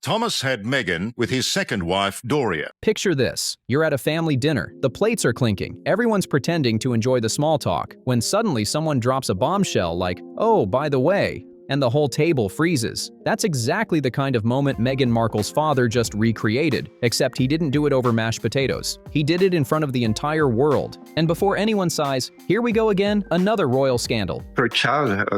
Thomas had Meghan with his second wife, Doria. Picture this. You're at a family dinner. The plates are clinking. Everyone's pretending to enjoy the small talk, when suddenly someone drops a bombshell like, "Oh, by the way," and the whole table freezes. That's exactly the kind of moment Meghan Markle's father just recreated, except he didn't do it over mashed potatoes. He did it in front of the entire world. And before anyone sighs, here we go again, another royal scandal. Her childhood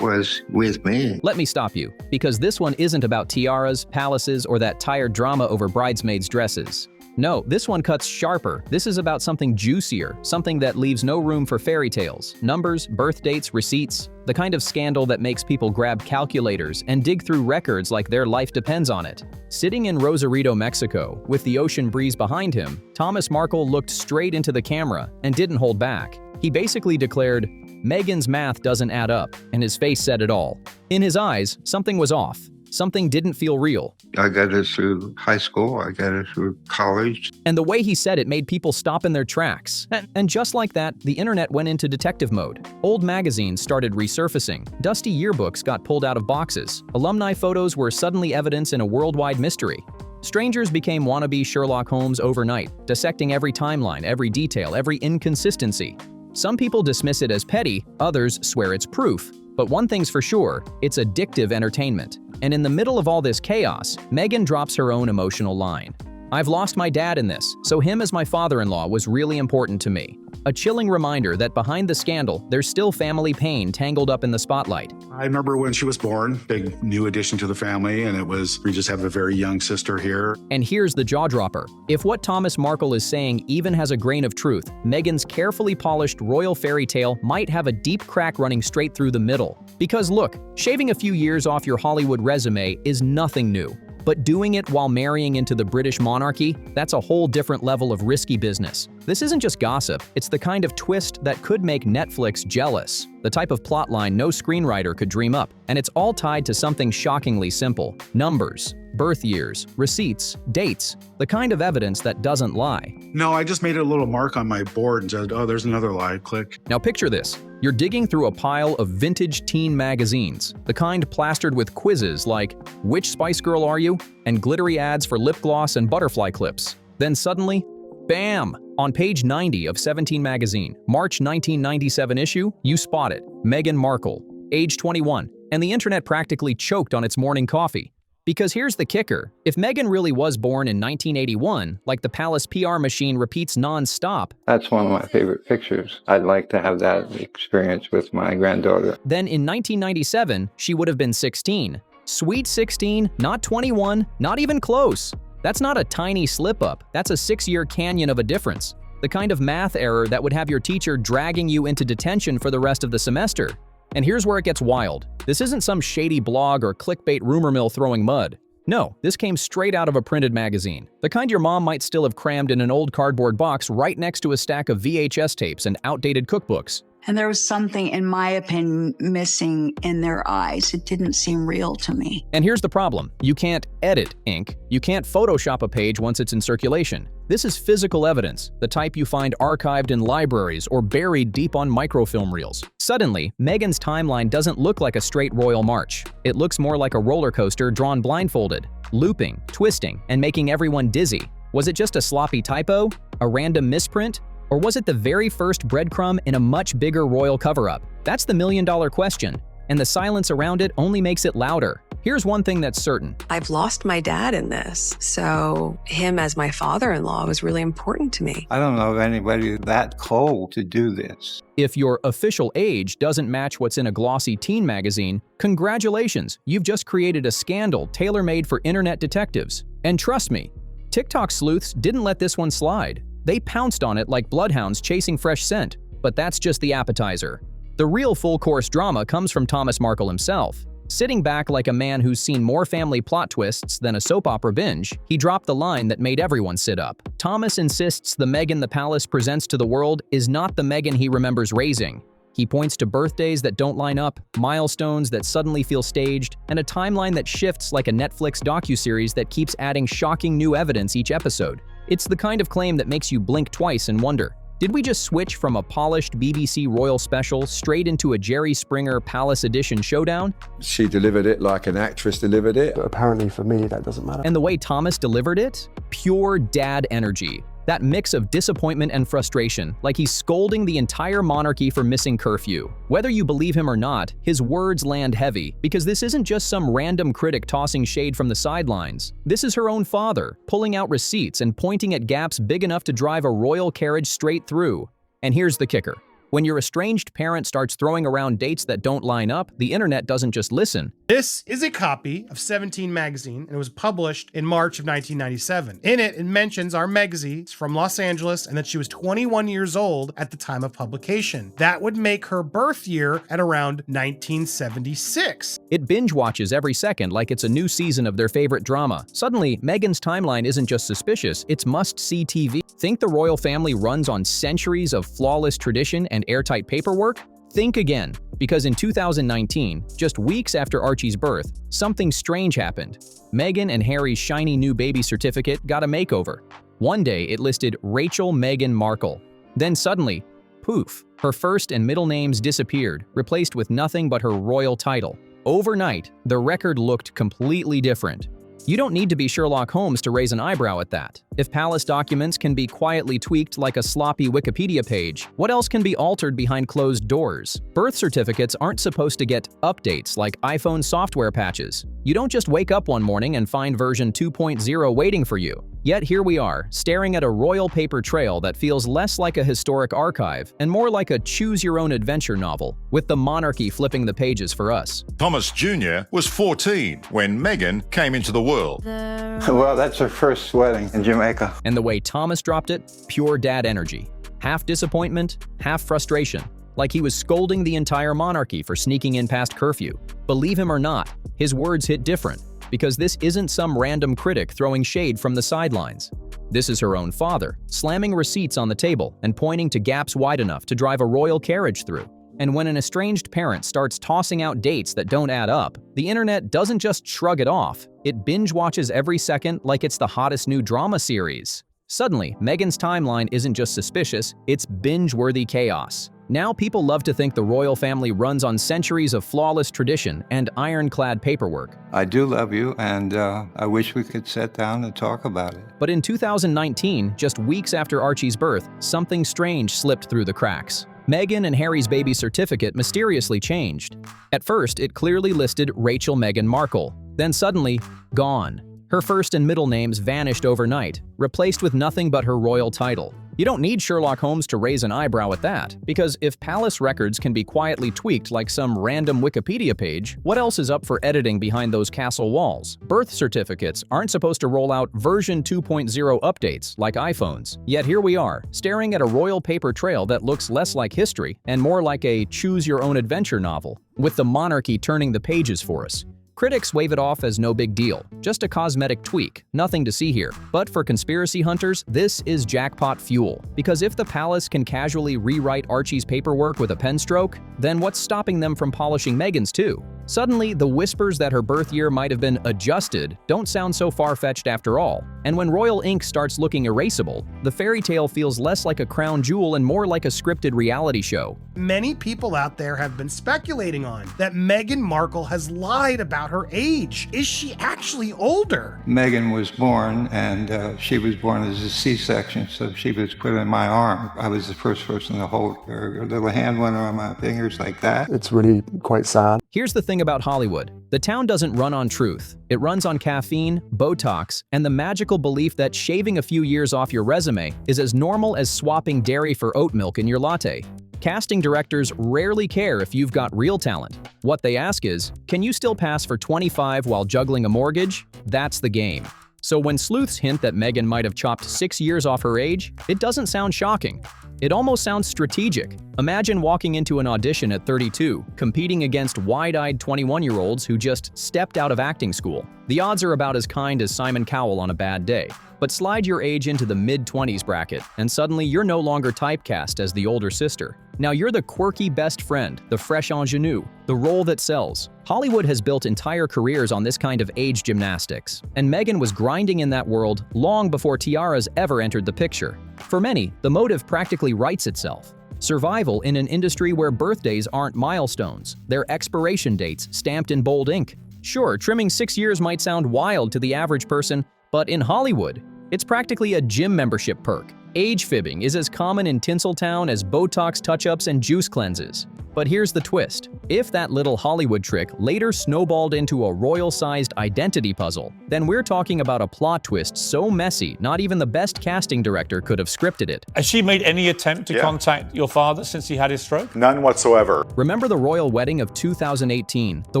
was with me. Let me stop you, because this one isn't about tiaras, palaces, or that tired drama over bridesmaids' dresses. No, this one cuts sharper. This is about something juicier, something that leaves no room for fairy tales, numbers, birth dates, receipts, the kind of scandal that makes people grab calculators and dig through records like their life depends on it. Sitting in Rosarito, Mexico, with the ocean breeze behind him, Thomas Markle looked straight into the camera and didn't hold back. He basically declared, "Meghan's math doesn't add up," and his face said it all. In his eyes, something was off. Something didn't feel real. I got it through high school. I got it through college. And the way he said it made people stop in their tracks. And just like that, the internet went into detective mode. Old magazines started resurfacing. Dusty yearbooks got pulled out of boxes. Alumni photos were suddenly evidence in a worldwide mystery. Strangers became wannabe Sherlock Holmes overnight, dissecting every timeline, every detail, every inconsistency. Some people dismiss it as petty, others swear it's proof. But one thing's for sure, it's addictive entertainment. And in the middle of all this chaos, Meghan drops her own emotional line. "I've lost my dad in this, so him as my father-in-law was really important to me." A chilling reminder that behind the scandal, there's still family pain tangled up in the spotlight. I remember when she was born, big new addition to the family, and we just have a very young sister here. And here's the jaw-dropper. If what Thomas Markle is saying even has a grain of truth, Meghan's carefully polished royal fairy tale might have a deep crack running straight through the middle. Because look, shaving a few years off your Hollywood resume is nothing new. But doing it while marrying into the British monarchy, that's a whole different level of risky business. This isn't just gossip, it's the kind of twist that could make Netflix jealous. The type of plotline no screenwriter could dream up, and it's all tied to something shockingly simple: numbers, birth years, receipts, dates, the kind of evidence that doesn't lie. No, I just made a little mark on my board and said, "Oh, there's another lie, click." Now picture this. You're digging through a pile of vintage teen magazines, the kind plastered with quizzes like, "Which Spice Girl are you?" and glittery ads for lip gloss and butterfly clips. Then suddenly, bam! On page 90 of 17 magazine, March 1997 issue, you spot it. Meghan Markle, age 21, and the internet practically choked on its morning coffee. Because here's the kicker, if Meghan really was born in 1981, like the palace PR machine repeats non-stop, That's one of my favorite pictures. I'd like to have that experience with my granddaughter. then in 1997, she would have been 16. Sweet 16, not 21, not even close. That's not a tiny slip-up, that's a 6-year canyon of a difference. The kind of math error that would have your teacher dragging you into detention for the rest of the semester. And here's where it gets wild. This isn't some shady blog or clickbait rumor mill throwing mud. No, this came straight out of a printed magazine. The kind your mom might still have crammed in an old cardboard box right next to a stack of VHS tapes and outdated cookbooks. And there was something, in my opinion, missing in their eyes. It didn't seem real to me. And here's the problem. You can't edit ink. You can't Photoshop a page once it's in circulation. This is physical evidence, the type you find archived in libraries or buried deep on microfilm reels. Suddenly, Meghan's timeline doesn't look like a straight royal march. It looks more like a roller coaster drawn blindfolded, looping, twisting, and making everyone dizzy. Was it just a sloppy typo? A random misprint? Or was it the very first breadcrumb in a much bigger royal cover-up? That's the million-dollar question, and the silence around it only makes it louder. Here's one thing that's certain. I've lost my dad in this, so him as my father-in-law was really important to me. I don't know of anybody that cold to do this. If your official age doesn't match what's in a glossy teen magazine, congratulations, you've just created a scandal tailor-made for internet detectives. And trust me, TikTok sleuths didn't let this one slide. They pounced on it like bloodhounds chasing fresh scent. But that's just the appetizer. The real full-course drama comes from Thomas Markle himself. Sitting back like a man who's seen more family plot twists than a soap opera binge, he dropped the line that made everyone sit up. Thomas insists the Meghan the palace presents to the world is not the Meghan he remembers raising. He points to birthdays that don't line up, milestones that suddenly feel staged, and a timeline that shifts like a Netflix docuseries that keeps adding shocking new evidence each episode. It's the kind of claim that makes you blink twice and wonder, Did we just switch from a polished BBC royal special straight into a Jerry Springer Palace Edition showdown? She delivered it like an actress delivered it. But apparently for me, that doesn't matter. And the way Thomas delivered it? Pure dad energy. That mix of disappointment and frustration, like he's scolding the entire monarchy for missing curfew. Whether you believe him or not, his words land heavy, because this isn't just some random critic tossing shade from the sidelines. This is her own father, pulling out receipts and pointing at gaps big enough to drive a royal carriage straight through. And here's the kicker. When your estranged parent starts throwing around dates that don't line up, the internet doesn't just listen. This is a copy of 17 magazine, and it was published in March of 1997. In it, it mentions our Megzy from Los Angeles and that she was 21 years old at the time of publication. That would make her birth year at around 1976. It binge watches every second like it's a new season of their favorite drama. Suddenly, Meghan's timeline isn't just suspicious, it's must-see TV. Think the royal family runs on centuries of flawless tradition and airtight paperwork? Think again, because in 2019, just weeks after Archie's birth, something strange happened. Meghan and Harry's shiny new baby certificate got a makeover. One day, it listed Rachel Meghan Markle. Then suddenly, poof, her first and middle names disappeared, replaced with nothing but her royal title. Overnight, the record looked completely different. You don't need to be Sherlock Holmes to raise an eyebrow at that. If palace documents can be quietly tweaked like a sloppy Wikipedia page, what else can be altered behind closed doors? Birth certificates aren't supposed to get updates like iPhone software patches. You don't just wake up one morning and find version 2.0 waiting for you. Yet here we are, staring at a royal paper trail that feels less like a historic archive and more like a choose-your-own-adventure novel, with the monarchy flipping the pages for us. Thomas Jr. was 14 when Meghan came into the world. Well, that's her first wedding in Jamaica. And the way Thomas dropped it, pure dad energy. Half disappointment, half frustration, like he was scolding the entire monarchy for sneaking in past curfew. Believe him or not, his words hit different, because this isn't some random critic throwing shade from the sidelines. This is her own father, slamming receipts on the table and pointing to gaps wide enough to drive a royal carriage through. And when an estranged parent starts tossing out dates that don't add up, the internet doesn't just shrug it off, it binge-watches every second like it's the hottest new drama series. Suddenly, Meghan's timeline isn't just suspicious, it's binge-worthy chaos. Now people love to think the royal family runs on centuries of flawless tradition and ironclad paperwork. I do love you, and I wish we could sit down and talk about it. But in 2019, just weeks after Archie's birth, something strange slipped through the cracks. Meghan and Harry's baby certificate mysteriously changed. At first, it clearly listed Rachel Meghan Markle. Then suddenly, gone. Her first and middle names vanished overnight, replaced with nothing but her royal title. You don't need Sherlock Holmes to raise an eyebrow at that, because if palace records can be quietly tweaked like some random Wikipedia page, what else is up for editing behind those castle walls? Birth certificates aren't supposed to roll out version 2.0 updates like iPhones. Yet here we are, staring at a royal paper trail that looks less like history and more like a choose-your-own-adventure novel, with the monarchy turning the pages for us. Critics wave it off as no big deal, just a cosmetic tweak, nothing to see here. But for conspiracy hunters, this is jackpot fuel. Because if the palace can casually rewrite Archie's paperwork with a pen stroke, then what's stopping them from polishing Meghan's too? Suddenly, the whispers that her birth year might have been adjusted don't sound so far-fetched after all. And when royal ink starts looking erasable, the fairy tale feels less like a crown jewel and more like a scripted reality show. Many people out there have been speculating on that Meghan Markle has lied about her age. Is she actually older? Meghan was born, and she was born as a C-section, so she was put in my arm. I was the first person to hold her. Her little hand went on my fingers like that. It's really quite sad. Here's the thing about Hollywood. The town doesn't run on truth. It runs on caffeine, Botox, and the magical belief that shaving a few years off your resume is as normal as swapping dairy for oat milk in your latte. Casting directors rarely care if you've got real talent. What they ask is, can you still pass for 25 while juggling a mortgage? That's the game. So when sleuths hint that Meghan might have chopped 6 years off her age, it doesn't sound shocking. It almost sounds strategic. Imagine walking into an audition at 32, competing against wide-eyed 21-year-olds who just stepped out of acting school. The odds are about as kind as Simon Cowell on a bad day. But slide your age into the mid-20s bracket, and suddenly you're no longer typecast as the older sister. Now you're the quirky best friend, the fresh ingenue, the role that sells. Hollywood has built entire careers on this kind of age gymnastics, and Meghan was grinding in that world long before tiaras ever entered the picture. For many, the motive practically writes itself. Survival in an industry where birthdays aren't milestones, they're expiration dates stamped in bold ink. Sure, trimming 6 years might sound wild to the average person, but in Hollywood, it's practically a gym membership perk. Age fibbing is as common in Tinseltown as Botox touch-ups and juice cleanses. But here's the twist. If that little Hollywood trick later snowballed into a royal-sized identity puzzle, then we're talking about a plot twist so messy, not even the best casting director could have scripted it. Has she made any attempt to contact your father since he had his stroke? None whatsoever. Remember the royal wedding of 2018? The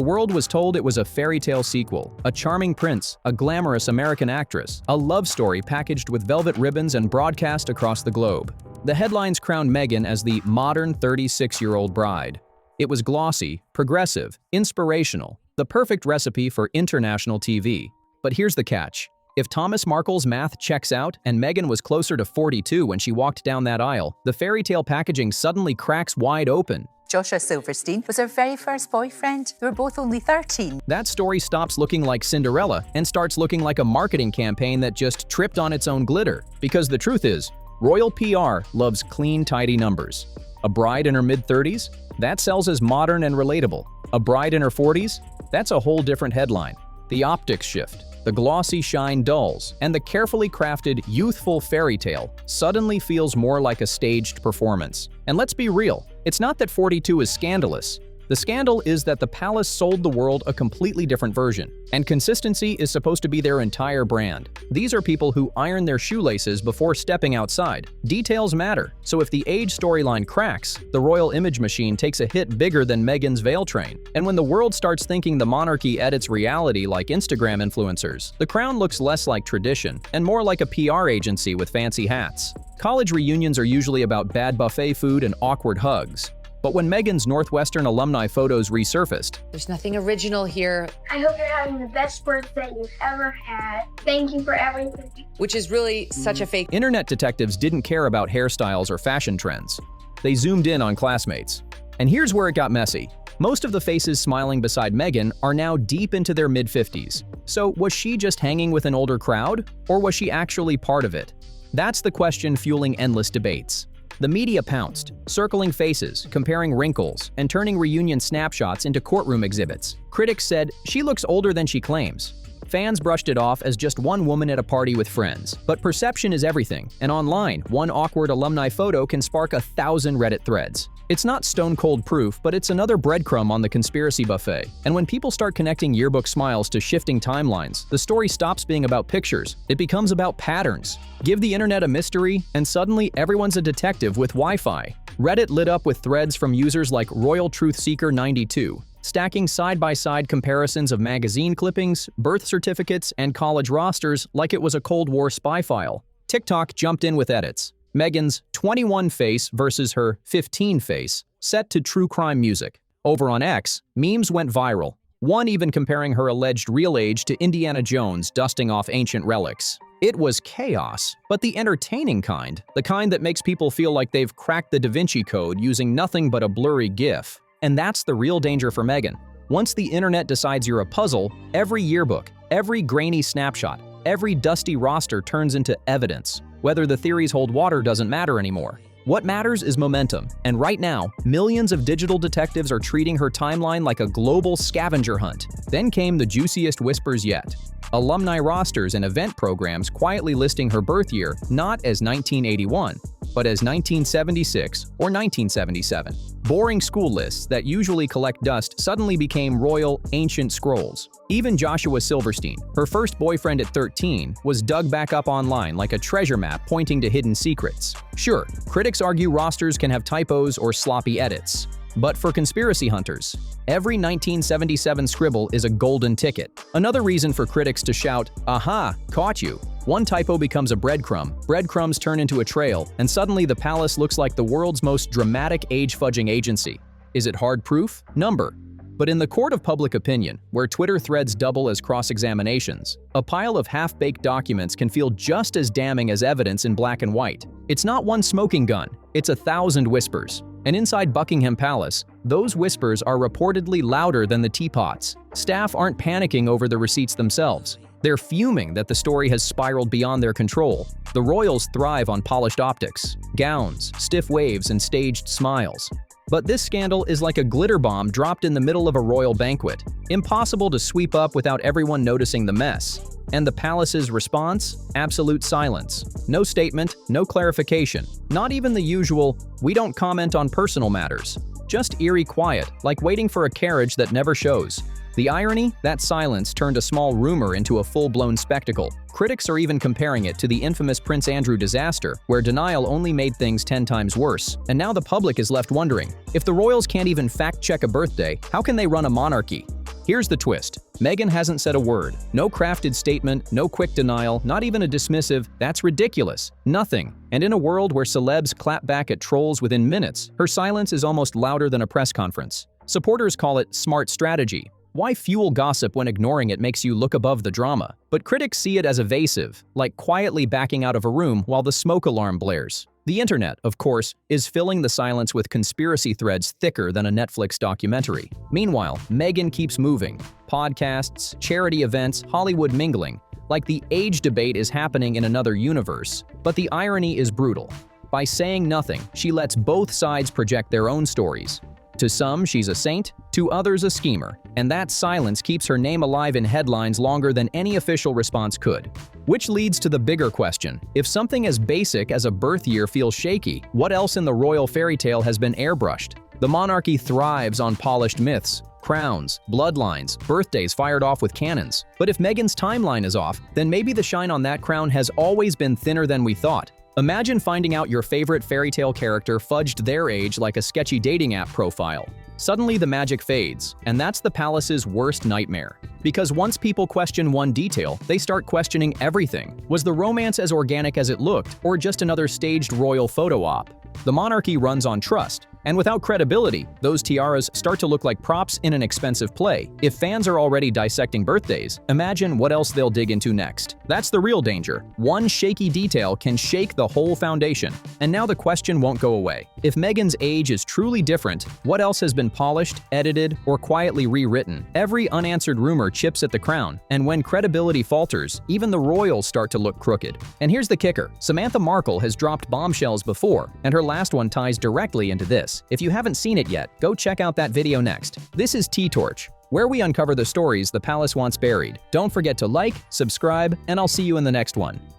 world was told it was a fairy tale sequel, a charming prince, a glamorous American actress, a love story packaged with velvet ribbons and broadcast across the globe. The headlines crowned Meghan as the modern 36-year-old bride. It was glossy, progressive, inspirational, the perfect recipe for international TV. But here's the catch. If Thomas Markle's math checks out and Meghan was closer to 42 when she walked down that aisle, the fairy tale packaging suddenly cracks wide open. Joshua Silverstein was her very first boyfriend. They were both only 13. That story stops looking like Cinderella and starts looking like a marketing campaign that just tripped on its own glitter. Because the truth is, royal PR loves clean, tidy numbers. A bride in her mid-30s? That sells as modern and relatable. A bride in her 40s? That's a whole different headline. The optics shift. The glossy shine dulls, and the carefully crafted, youthful fairy tale suddenly feels more like a staged performance. And let's be real, it's not that 42 is scandalous. The scandal is that the palace sold the world a completely different version, and consistency is supposed to be their entire brand. These are people who iron their shoelaces before stepping outside. Details matter, so if the age storyline cracks, the royal image machine takes a hit bigger than Meghan's veil train. And when the world starts thinking the monarchy edits reality like Instagram influencers, the crown looks less like tradition and more like a PR agency with fancy hats. College reunions are usually about bad buffet food and awkward hugs. But when Meghan's Northwestern alumni photos resurfaced, there's nothing original here. I hope you're having the best birthday you've ever had. Thank you for everything. Which is really such a fake. Internet detectives didn't care about hairstyles or fashion trends. They zoomed in on classmates. And here's where it got messy. Most of the faces smiling beside Meghan are now deep into their mid-50s. So was she just hanging with an older crowd? Or was she actually part of it? That's the question fueling endless debates. The media pounced, circling faces, comparing wrinkles, and turning reunion snapshots into courtroom exhibits. Critics said, she looks older than she claims. Fans brushed it off as just one woman at a party with friends. But perception is everything, and online, one awkward alumni photo can spark 1,000 Reddit threads. It's not stone-cold proof, but it's another breadcrumb on the conspiracy buffet. And when people start connecting yearbook smiles to shifting timelines, the story stops being about pictures. It becomes about patterns. Give the internet a mystery, and suddenly everyone's a detective with Wi-Fi. Reddit lit up with threads from users like Royal Truth Seeker 92, stacking side-by-side comparisons of magazine clippings, birth certificates, and college rosters like it was a Cold War spy file. TikTok jumped in with edits. Meghan's 21 face versus her 15 face, set to true crime music. Over on X, memes went viral, one even comparing her alleged real age to Indiana Jones dusting off ancient relics. It was chaos, but the entertaining kind, the kind that makes people feel like they've cracked the Da Vinci Code using nothing but a blurry GIF. And that's the real danger for Meghan. Once the internet decides you're a puzzle, every yearbook, every grainy snapshot, every dusty roster turns into evidence. Whether the theories hold water doesn't matter anymore. What matters is momentum, and right now, millions of digital detectives are treating her timeline like a global scavenger hunt. Then came the juiciest whispers yet. Alumni rosters and event programs quietly listing her birth year not as 1981, but as 1976 or 1977. Boring school lists that usually collect dust suddenly became royal, ancient scrolls. Even Joshua Silverstein, her first boyfriend at 13, was dug back up online like a treasure map pointing to hidden secrets. Sure, critics argue rosters can have typos or sloppy edits. But for conspiracy hunters, every 1977 scribble is a golden ticket. Another reason for critics to shout, "Aha, caught you." One typo becomes a breadcrumb, breadcrumbs turn into a trail, and suddenly the palace looks like the world's most dramatic age-fudging agency. Is it hard proof? Number. But in the court of public opinion, where Twitter threads double as cross-examinations, a pile of half-baked documents can feel just as damning as evidence in black and white. It's not one smoking gun, it's 1,000 whispers. And inside Buckingham Palace, those whispers are reportedly louder than the teapots. Staff aren't panicking over the receipts themselves. They're fuming that the story has spiraled beyond their control. The royals thrive on polished optics, gowns, stiff waves, and staged smiles. But this scandal is like a glitter bomb dropped in the middle of a royal banquet. Impossible to sweep up without everyone noticing the mess. And the palace's response? Absolute silence. No statement, no clarification. Not even the usual, "we don't comment on personal matters." Just eerie quiet, like waiting for a carriage that never shows. The irony? That silence turned a small rumor into a full-blown spectacle. Critics are even comparing it to the infamous Prince Andrew disaster, where denial only made things 10 times worse. And now the public is left wondering, if the royals can't even fact-check a birthday, how can they run a monarchy? Here's the twist. Meghan hasn't said a word. No crafted statement, no quick denial, not even a dismissive, "that's ridiculous." Nothing. And in a world where celebs clap back at trolls within minutes, her silence is almost louder than a press conference. Supporters call it smart strategy. Why fuel gossip when ignoring it makes you look above the drama? But critics see it as evasive, like quietly backing out of a room while the smoke alarm blares. The internet, of course, is filling the silence with conspiracy threads thicker than a Netflix documentary. Meanwhile, Meghan keeps moving. Podcasts, charity events, Hollywood mingling. Like the age debate is happening in another universe. But the irony is brutal. By saying nothing, she lets both sides project their own stories. To some, she's a saint, to others a schemer, and that silence keeps her name alive in headlines longer than any official response could. Which leads to the bigger question. If something as basic as a birth year feels shaky, what else in the royal fairy tale has been airbrushed? The monarchy thrives on polished myths, crowns, bloodlines, birthdays fired off with cannons. But if Meghan's timeline is off, then maybe the shine on that crown has always been thinner than we thought. Imagine finding out your favorite fairy tale character fudged their age like a sketchy dating app profile. Suddenly the magic fades, and that's the palace's worst nightmare. Because once people question one detail, they start questioning everything. Was the romance as organic as it looked, or just another staged royal photo op? The monarchy runs on trust, and without credibility, those tiaras start to look like props in an expensive play. If fans are already dissecting birthdays, imagine what else they'll dig into next. That's the real danger. One shaky detail can shake the whole foundation. And now the question won't go away. If Meghan's age is truly different, what else has been polished, edited, or quietly rewritten? Every unanswered rumor chips at the crown, and when credibility falters, even the royals start to look crooked. And here's the kicker. Samantha Markle has dropped bombshells before, and her last one ties directly into this. If you haven't seen it yet, go check out that video next. This is T-Torch, where we uncover the stories the palace wants buried. Don't forget to like, subscribe, and I'll see you in the next one.